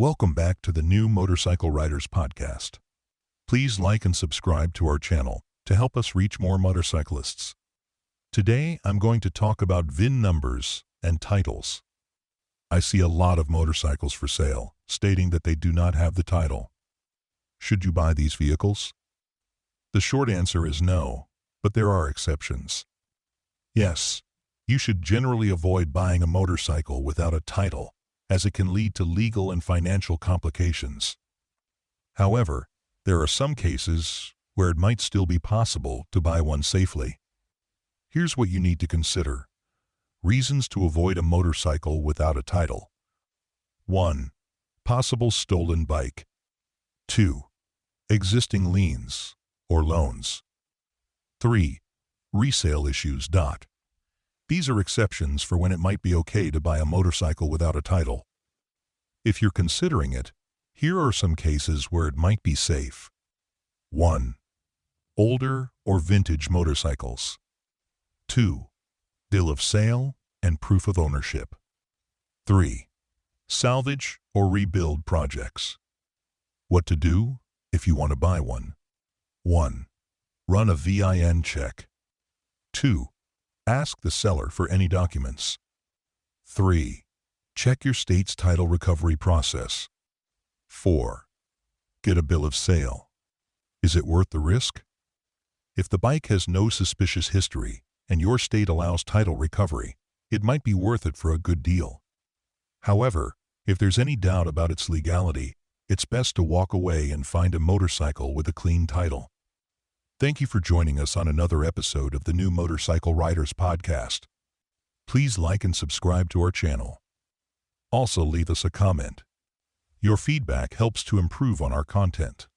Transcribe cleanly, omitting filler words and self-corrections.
Welcome back to the New Motorcycle Riders Podcast. Please like and subscribe to our channel to help us reach more motorcyclists. Today, I'm going to talk about VIN numbers and titles. I see a lot of motorcycles for sale, stating that they do not have the title. Should you buy these vehicles? The short answer is no, but there are exceptions. Yes, you should generally avoid buying a motorcycle without a title, as it can lead to legal and financial complications. However, there are some cases where it might still be possible to buy one safely. Here's what you need to consider. Reasons to avoid a motorcycle without a title. 1. Possible stolen bike. 2. Existing liens or loans. 3. Resale issues. These are exceptions for when it might be okay to buy a motorcycle without a title. If you're considering it, here are some cases where it might be safe. 1. Older or vintage motorcycles. 2. Bill of sale and proof of ownership. 3. Salvage or rebuild projects. What to do if you want to buy one. 1. Run a VIN check. 2. Ask the seller for any documents. 3. Check your state's title recovery process. 4. Get a bill of sale. Is it worth the risk? If the bike has no suspicious history and your state allows title recovery, it might be worth it for a good deal. However, if there's any doubt about its legality, it's best to walk away and find a motorcycle with a clean title. Thank you for joining us on another episode of the New Motorcycle Riders Podcast. Please like and subscribe to our channel. Also leave us a comment. Your feedback helps to improve on our content.